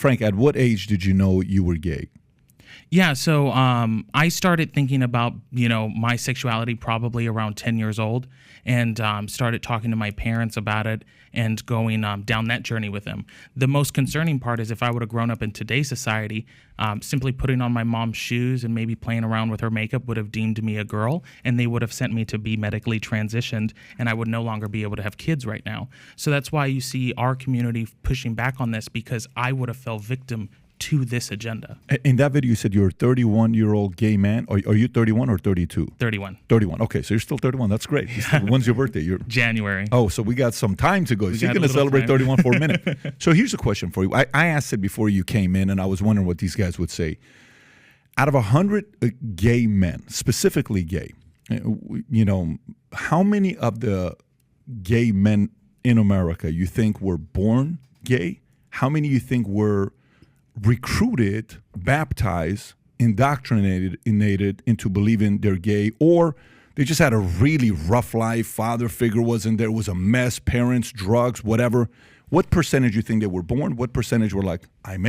Frank, at what age did you know you were gay? Yeah, so I started thinking about, my sexuality probably around 10 years old, and started talking to my parents about it and going down that journey with them. The most concerning part is if I would have grown up in today's society, simply putting on my mom's shoes and maybe playing around with her makeup would have deemed me a girl, and they would have sent me to be medically transitioned, and I would no longer be able to have kids right now. So that's why you see our community pushing back on this, because I would have fell victim to this agenda. In that video, you said you're a 31-year-old gay man. Are you 31 or 32? 31. 31. Okay, so you're still 31. That's great. When's your birthday? January. Oh, so we got some time to go. So you're going to celebrate time. 31 for a minute. So here's a question for you. I asked it before you came in, and I was wondering what these guys would say. Out of 100 gay men, specifically gay, how many of the gay men in America you think were born gay? How many you think were recruited, baptized, indoctrinated into believing they're gay, or they just had a really rough life, father figure wasn't there, was a mess, parents, drugs, whatever? What percentage you think they were born? What percentage were like, I'm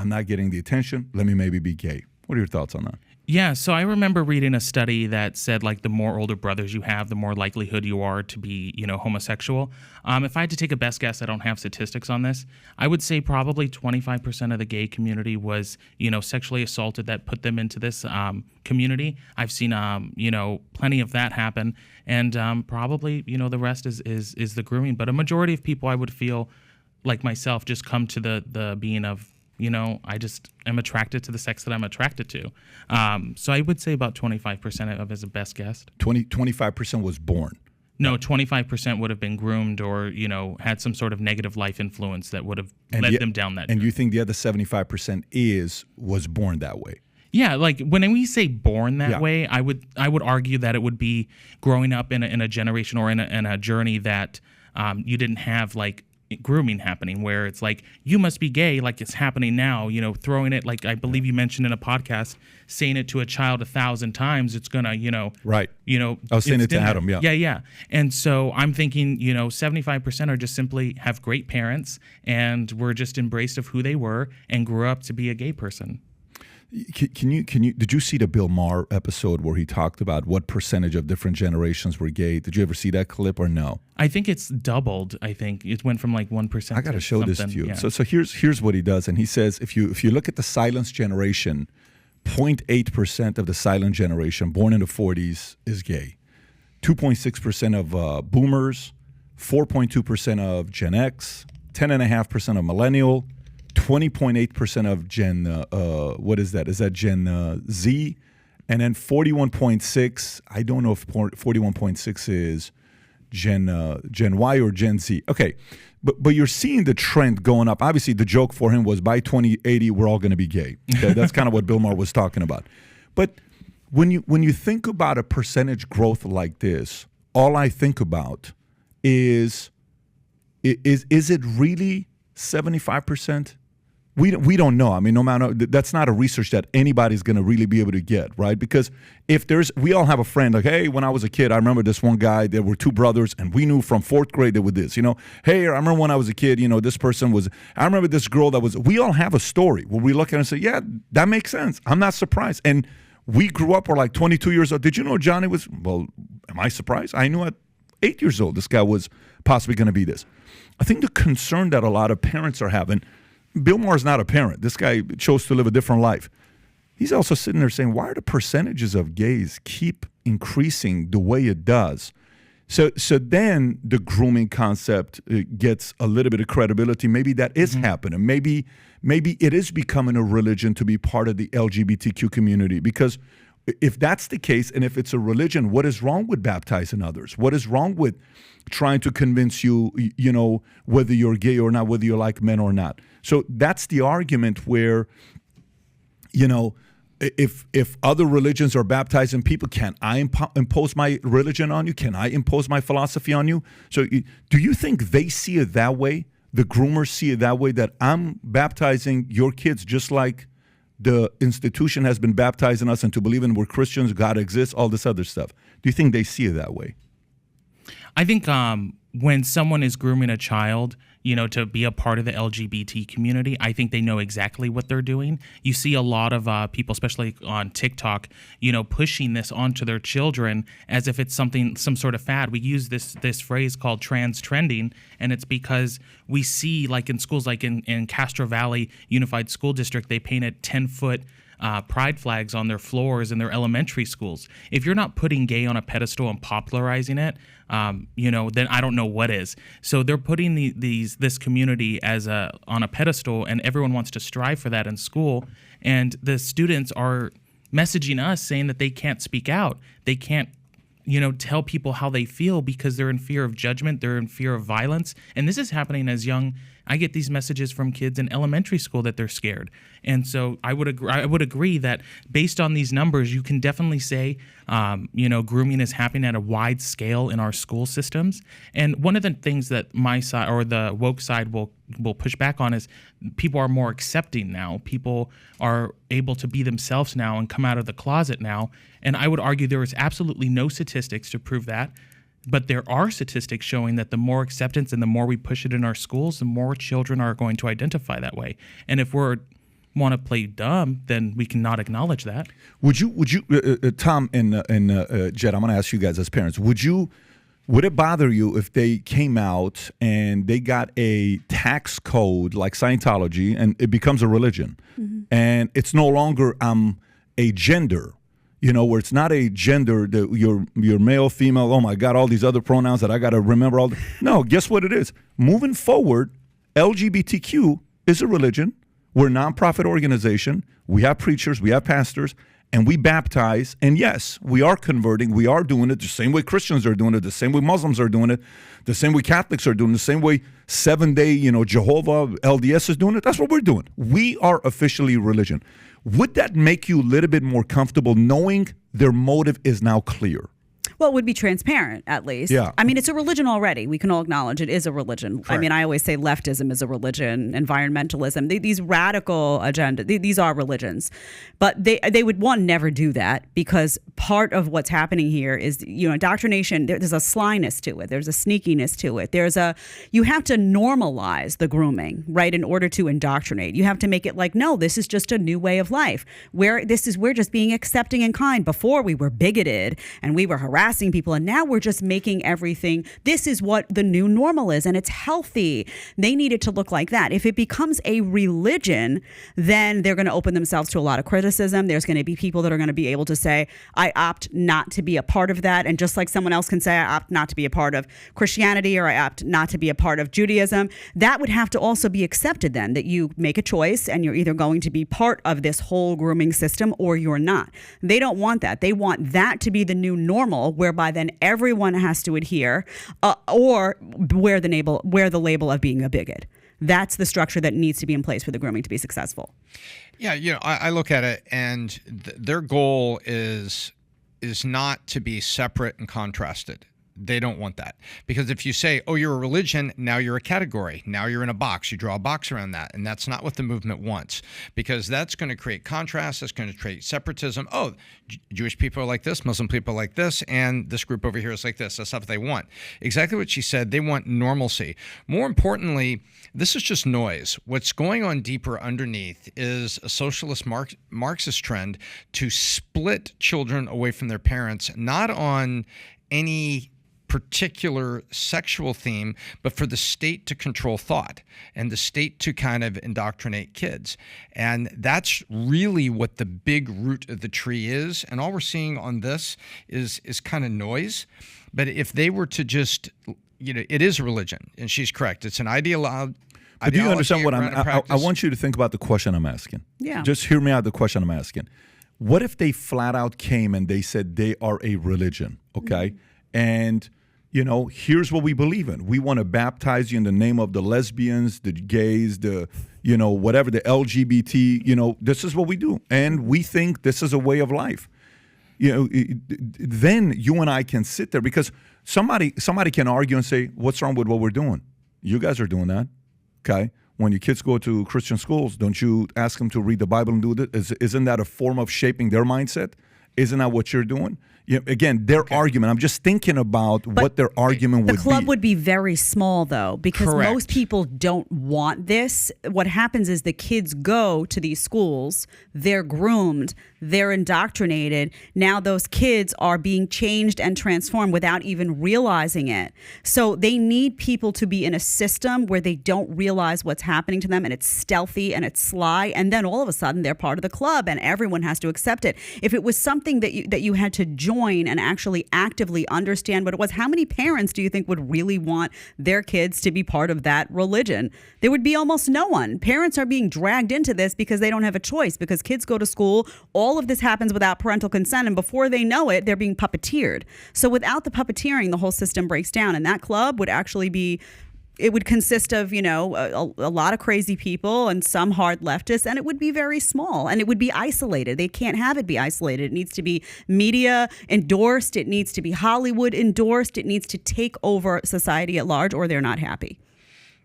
not getting the attention, let me maybe be gay? What are your thoughts on that? Yeah, so I remember reading a study that said, like, the more older brothers you have, the more likelihood you are to be, homosexual. If I had to take a best guess, I don't have statistics on this, I would say probably 25% of the gay community was, sexually assaulted that put them into this community. I've seen, plenty of that happen. And probably, the rest is the grooming. But a majority of people, I would feel like myself, just come to the being of, I just am attracted to the sex that I'm attracted to. So I would say about 25% of as a best guess. 25% was born. No, 25% would have been groomed or, had some sort of negative life influence that would have led them down that. And you think the other 75% was born that way? Yeah, like when we say born that way, I would argue that it would be growing up in a generation or in a journey that you didn't have like grooming happening, where it's like, you must be gay, like it's happening now, throwing it, like I believe you mentioned in a podcast, saying it to a child 1,000 times, it's gonna, right. I was saying it to Adam, yeah. Yeah. And so I'm thinking, 75% are just simply have great parents and were just embraced of who they were and grew up to be a gay person. Can you did you see the Bill Maher episode where he talked about what percentage of different generations were gay? Did you ever see that clip or no? I think it's doubled. I think it went from like 1%. I got to show this to you. Yeah. So here's what he does, and he says if you look at the silence generation, 0.8% of the silent generation born in the 40s is gay. 2.6% of boomers, 4.2% of Gen X, 10.5% of millennial, 20.8% of Gen, what is that? Is that Gen Z? And then 41.6, I don't know if 41.6 is Gen Y or Gen Z. Okay, but you're seeing the trend going up. Obviously, the joke for him was by 2080, we're all going to be gay. Okay? That's kind of what Bill Maher was talking about. But when you think about a percentage growth like this, all I think about is it really 75%? We don't know. I mean, no matter, that's not a research that anybody's going to really be able to get, right? Because we all have a friend like, hey, when I was a kid, I remember this one guy, there were two brothers, and we knew from fourth grade they were this, Hey, I remember when I was a kid, this person was, I remember this girl we all have a story where we look at it and say, yeah, that makes sense. I'm not surprised. And we grew up, we're like 22 years old. Did you know Johnny was, well, am I surprised? I knew at 8 years old this guy was possibly going to be this. I think the concern that a lot of parents are having, Bill Maher's not a parent. This guy chose to live a different life. He's also sitting there saying, why are the percentages of gays keep increasing the way it does? So then the grooming concept gets a little bit of credibility. Maybe that is happening. Maybe it is becoming a religion to be part of the LGBTQ community. Because if that's the case, and if it's a religion, what is wrong with baptizing others? What is wrong with trying to convince you, whether you're gay or not, whether you like men or not? So that's the argument where, if other religions are baptizing people, can I impose my religion on you? Can I impose my philosophy on you? So do you think they see it that way? The groomers see it that way, that I'm baptizing your kids just like the institution has been baptizing us into believing we're Christians, God exists, all this other stuff. Do you think they see it that way? I think when someone is grooming a child, to be a part of the LGBT community. I think they know exactly what they're doing. You see a lot of people, especially on TikTok, pushing this onto their children as if it's some sort of fad. We use this phrase called trans trending, and it's because we see, like in schools, like in Castro Valley Unified School District, they painted 10-foot pride flags on their floors in their elementary schools. If you're not putting gay on a pedestal and popularizing it, then I don't know what is. So they're putting this community on a pedestal, and everyone wants to strive for that in school. And the students are messaging us saying that they can't speak out. They can't tell people how they feel because they're in fear of judgment. They're in fear of violence. And this is happening as young. I get these messages from kids in elementary school that they're scared. And so I would agree that based on these numbers, you can definitely say, grooming is happening at a wide scale in our school systems. And one of the things that my side or the woke side will push back on is people are more accepting now. People are able to be themselves now and come out of the closet now. And I would argue there is absolutely no statistics to prove that. But there are statistics showing that the more acceptance and the more we push it in our schools, the more children are going to identify that way. And if we want to play dumb, then we cannot acknowledge that. Would you, Tom and Jed, I'm going to ask you guys as parents, would it bother you if they came out and they got a tax code like Scientology and it becomes a religion, and it's no longer a gender? Where it's not a gender that you're male, female, oh my God, all these other pronouns that I got to remember. No, guess what it is? Moving forward, LGBTQ is a religion. We're a nonprofit organization. We have preachers, we have pastors, and we baptize. And yes, we are converting. We are doing it the same way Christians are doing it, the same way Muslims are doing it, the same way Catholics are doing it, the same way Seventh-day, Jehovah, LDS is doing it. That's what we're doing. We are officially religion. Would that make you a little bit more comfortable knowing their motive is now clear? Well, it would be transparent, at least. Yeah. I mean, it's a religion already. We can all acknowledge it is a religion. Correct. I mean, I always say leftism is a religion, environmentalism. These radical agendas, these are religions. But they would, never do that, because part of what's happening here is, indoctrination, there's a slyness to it. There's a sneakiness to it. You have to normalize the grooming, right, in order to indoctrinate. You have to make it like, no, this is just a new way of life. We're just being accepting and kind. Before we were bigoted and we were harassing people, and now we're just making everything, this is what the new normal is, and it's healthy. They need it to look like that. If it becomes a religion, then they're going to open themselves to a lot of criticism. There's going to be people that are going to be able to say, I opt not to be a part of that. And just like someone else can say, I opt not to be a part of Christianity, or I opt not to be a part of Judaism, that would have to also be accepted then, that you make a choice and you're either going to be part of this whole grooming system or you're not. They don't want that. They want that to be the new normal, whereby then everyone has to adhere, or wear the label of being a bigot. That's the structure that needs to be in place for the grooming to be successful. Yeah, I look at it, and their goal is not to be separate and contrasted. They don't want that, because if you say, oh, you're a religion, now you're a category, now you're in a box, you draw a box around that, and that's not what the movement wants, because that's going to create contrast, that's going to create separatism. Oh, Jewish people are like this, Muslim people are like this, and this group over here is like this. That's not what they want. Exactly what she said. They want normalcy. More importantly, this is just noise. What's going on deeper underneath is a socialist Marxist trend to split children away from their parents, not on any particular sexual theme, but for the state to control thought and the state to kind of indoctrinate kids. And that's really what the big root of the tree is. And all we're seeing on this is kind of noise. But if they were to just, it is a religion, and she's correct. It's an ideology. But do you understand what I want you to think about the question I'm asking. Yeah. Just hear me out, the question I'm asking. What if they flat out came and they said they are a religion, okay? Mm-hmm. And, here's what we believe in. We want to baptize you in the name of the lesbians, the gays, the, whatever, the LGBT, this is what we do. And we think this is a way of life. Then you and I can sit there, because somebody can argue and say, what's wrong with what we're doing? You guys are doing that, okay? When your kids go to Christian schools, don't you ask them to read the Bible and do that? Isn't that a form of shaping their mindset? Isn't that what you're doing? Again, their argument. I'm just thinking about what their argument would be. The club would be very small, though, because Correct. most people don't want this. What happens is the kids go to these schools, they're groomed, they're indoctrinated. Now those kids are being changed and transformed without even realizing it. So they need people to be in a system where they don't realize what's happening to them, and it's stealthy and it's sly, and then all of a sudden they're part of the club and everyone has to accept it. If it was something that you had to join and actually actively understand what it was, how many parents do you think would really want their kids to be part of that religion? There would be almost no one. Parents are being dragged into this because they don't have a choice, because kids go to school. All of this happens without parental consent, and before they know it, they're being puppeteered. So without the puppeteering, the whole system breaks down, and that club would actually be, it would consist of, a lot of crazy people and some hard leftists, and it would be very small, and it would be isolated. They can't have it be isolated. It needs to be media endorsed. It needs to be Hollywood endorsed. It needs to take over society at large, or they're not happy.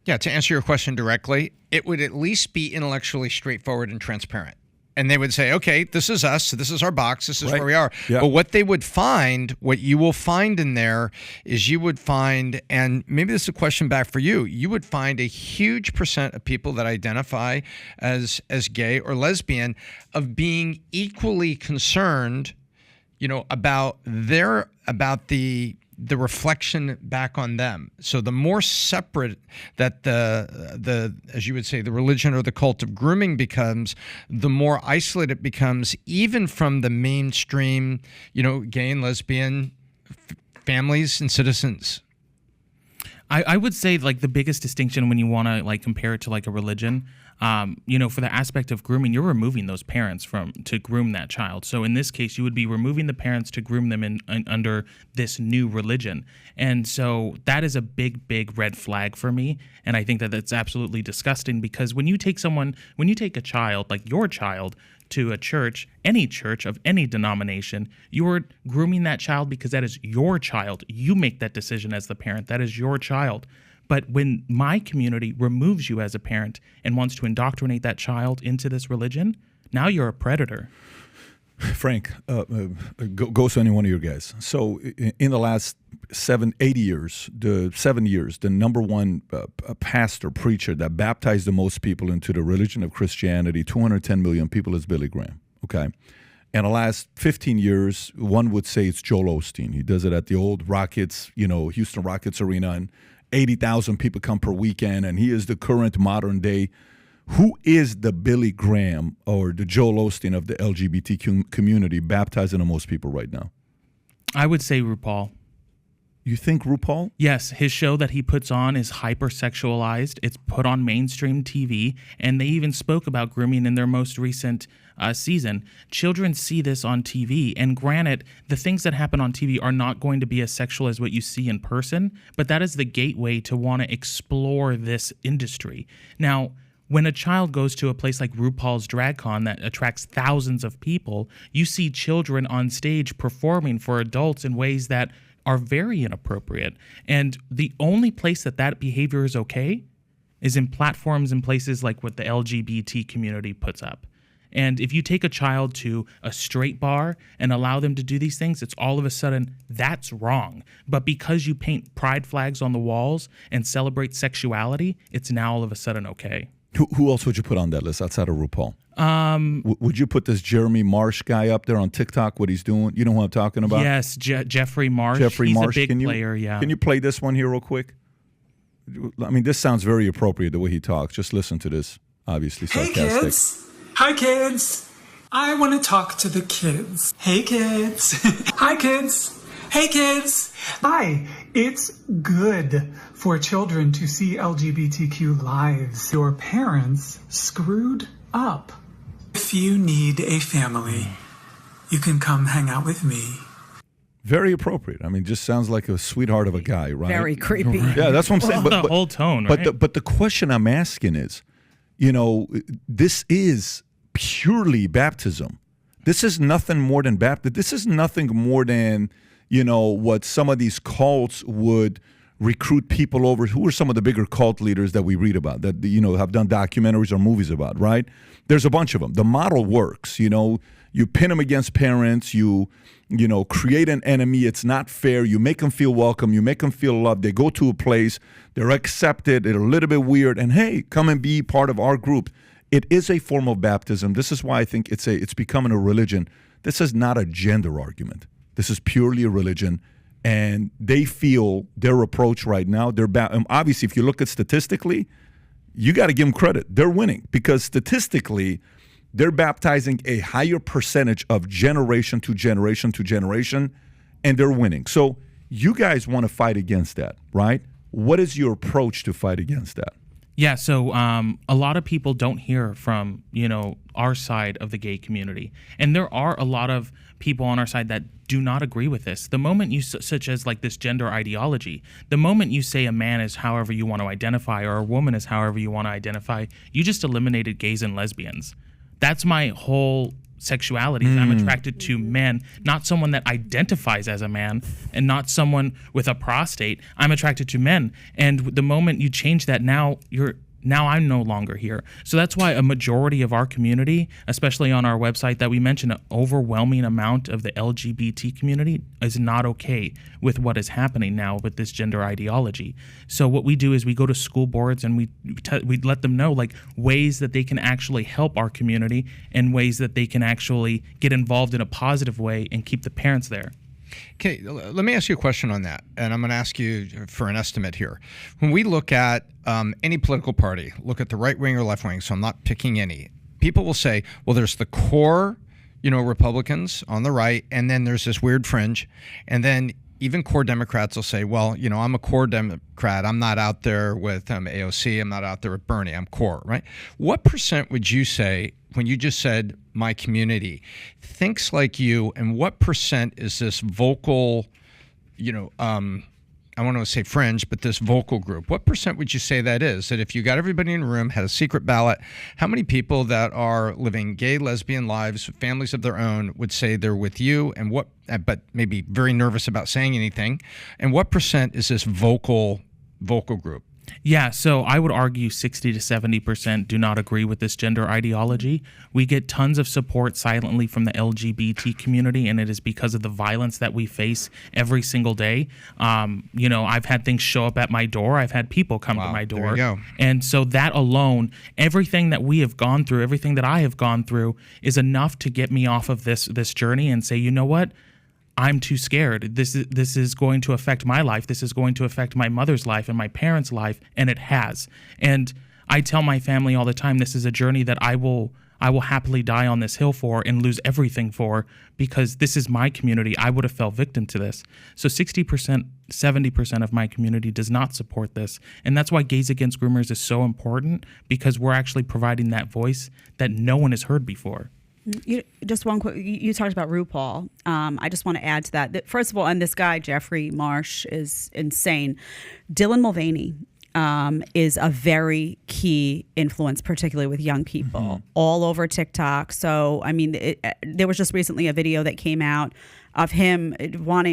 Yeah, to answer your question directly, it would at least be intellectually straightforward and transparent. And they would say, okay, this is us. This is our box. This is where we are. Yeah. But what they would find, what you will find in there is you would find, and maybe this is a question back for you, you would find a huge percent of people that identify as gay or lesbian of being equally concerned, about the reflection back on them. So the more separate that the as you would say, the religion or the cult of grooming becomes, the more isolated it becomes, even from the mainstream, gay and lesbian families and citizens. I would say the biggest distinction when you want to compare it to a religion, for the aspect of grooming, you're removing those parents to groom that child. So in this case, you would be removing the parents to groom them under this new religion. And so that is a big, big red flag for me. And I think that that's absolutely disgusting, because when you take a child, like your child, to a church, any church of any denomination, you are grooming that child because that is your child. You make that decision as the parent. That is your child. But when my community removes you as a parent and wants to indoctrinate that child into this religion, now you're a predator. Frank, goes to any one of your guys. So in the last 7 years, the number one pastor, preacher that baptized the most people into the religion of Christianity, 210 million people, is Billy Graham. Okay. In the last 15 years, one would say it's Joel Osteen. He does it at the old Rockets, Houston Rockets arena, and 80,000 people come per weekend, and he is the current modern day. Who is the Billy Graham or the Joel Osteen of the LGBTQ community baptizing the most people right now? I would say RuPaul. You think RuPaul? Yes, his show that he puts on is hypersexualized. It's put on mainstream TV, and they even spoke about grooming in their most recent season. Children see this on TV, and granted, the things that happen on TV are not going to be as sexual as what you see in person, but that is the gateway to want to explore this industry. Now, when a child goes to a place like RuPaul's DragCon that attracts thousands of people, you see children on stage performing for adults in ways that are very inappropriate. And the only place that behavior is okay is in platforms and places like what the LGBT community puts up. And if you take a child to a straight bar and allow them to do these things, it's all of a sudden, that's wrong. But because you paint pride flags on the walls and celebrate sexuality, it's now all of a sudden okay. Who else would you put on that list outside of RuPaul? Would you put this Jeremy Marsh guy up there on TikTok, what he's doing? You know who I'm talking about? Yes, Jeffrey Marsh. Jeffrey Marsh. He's a big player, yeah. Can you play this one here real quick? I mean, this sounds very appropriate, the way he talks. Just listen to this, obviously sarcastic. Hey, kids. Hi, kids. I want to talk to the kids. Hey, kids. Hi, kids. Hey, kids. Hi. It's good for children to see LGBTQ lives. Your parents screwed up. If you need a family, you can come hang out with me. Very appropriate. I mean, just sounds like a sweetheart of a guy, right? Very creepy. Yeah, that's what I'm saying. The whole tone, right? But the question I'm asking is, this is purely baptism. This is nothing more than baptism. This is nothing more than, what some of these cults would recruit people over. Who are some of the bigger cult leaders that we read about that, you know, have done documentaries or movies about, right? There's a bunch of them. The model works, you know. You pin them against parents. You know, create an enemy. It's not fair. You make them feel welcome. You make them feel loved. They go to a place. They're accepted. They're a little bit weird. And hey, come and be part of our group. It is a form of baptism. This is why I think it's becoming a religion. This is not a gender argument. This is purely a religion. And they feel their approach right now, obviously, if you look at statistically, you got to give them credit. They're winning because statistically, they're baptizing a higher percentage of generation to generation to generation, and they're winning. So you guys want to fight against that, right? What is your approach to fight against that? Yeah, so a lot of people don't hear from, you know, our side of the gay community. And there are a lot of people on our side that do not agree with this. The moment you, such as like this gender ideology, the moment you say a man is however you want to identify or a woman is however you want to identify, you just eliminated gays and lesbians. That's my whole sexuality. I'm attracted to men, not someone that identifies as a man and not someone with a prostate. I'm attracted to men. And the moment you change that, now I'm no longer here. So that's why a majority of our community, especially on our website that we mentioned, an overwhelming amount of the LGBT community is not okay with what is happening now with this gender ideology. So what we do is we go to school boards and we let them know like ways that they can actually help our community and ways that they can actually get involved in a positive way and keep the parents there. Okay, let me ask you a question on that, and I'm going to ask you for an estimate here. When we look at any political party, look at the right wing or left wing, so I'm not picking any, people will say, well, there's the core, you know, Republicans on the right, and then there's this weird fringe, and then even core Democrats will say, well, you know, I'm a core Democrat. I'm not out there with AOC. I'm not out there with Bernie. I'm core, right? What percent would you say, when you just said my community, thinks like you, and what percent is this vocal, you know, I want to say fringe, but this vocal group, what percent would you say that is? That if you got everybody in a room, had a secret ballot, how many people that are living gay, lesbian lives, families of their own, would say they're with you, and what, but maybe very nervous about saying anything, and what percent is this vocal group? Yeah, so I would argue 60 to 70% do not agree with this gender ideology. We get tons of support silently from the LGBT community, and it is because of the violence that we face every single day. You know, I've had things show up at my door. I've had people come to my door. There you go. And so that alone, everything that we have gone through, everything that I have gone through is enough to get me off of this journey and say, you know what? I'm too scared. This is going to affect my life. This is going to affect my mother's life and my parents' life, and it has. And I tell my family all the time, this is a journey that I will happily die on this hill for and lose everything for, because this is my community. I would have fell victim to this. So 60%, 70% of my community does not support this. And that's why Gays Against Groomers is so important, because we're actually providing that voice that no one has heard before. Just one quick, you talked about RuPaul. I just want to add to that. First of all, and this guy, Jeffrey Marsh, is insane. Dylan Mulvaney is a very key influence, particularly with young people, all over TikTok. So, I mean, there was just recently a video that came out of him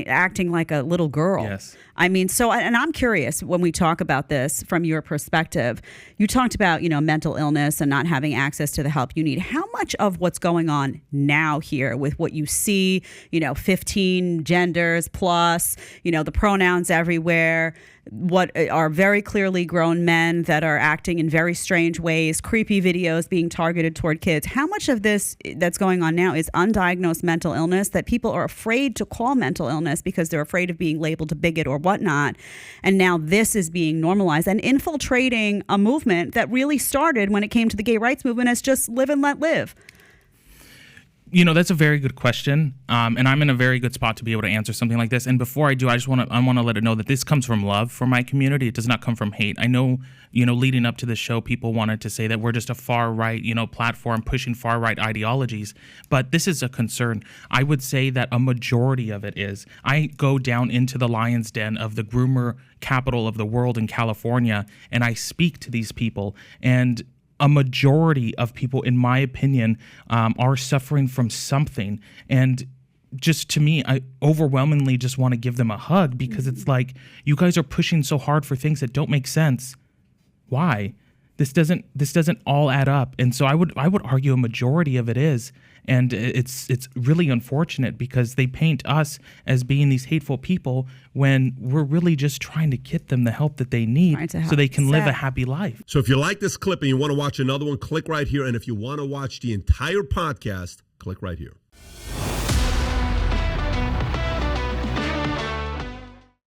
acting like a little girl. Yes. I mean, so, and I'm curious when we talk about this from your perspective. You talked about, you know, mental illness and not having access to the help you need. How much of what's going on now here with what you see, you know, 15 genders plus, you know, the pronouns everywhere, what are very clearly grown men that are acting in very strange ways, creepy videos being targeted toward kids. How much of this that's going on now is undiagnosed mental illness that people are afraid to call mental illness because they're afraid of being labeled a bigot or whatnot? And now this is being normalized and infiltrating a movement that really started when it came to the gay rights movement as just live and let live. You know, that's a very good question, and I'm in a very good spot to be able to answer something like this. And before I do, I want to let it know that this comes from love for my community. It does not come from hate. I know, you know, leading up to this show, people wanted to say that we're just a far right, you know, platform pushing far right ideologies, but this is a concern. I would say that a majority of it is. I go down into the lion's den of the groomer capital of the world in California, and I speak to these people, and a majority of people, in my opinion, are suffering from something. And just to me, I overwhelmingly just want to give them a hug, because it's like, you guys are pushing so hard for things that don't make sense. Why? This doesn't all add up. And so I would argue a majority of it is. And it's really unfortunate, because they paint us as being these hateful people when we're really just trying to get them the help that they need so they can live a happy life. So if you like this clip and you want to watch another one, click right here. And if you want to watch the entire podcast, click right here.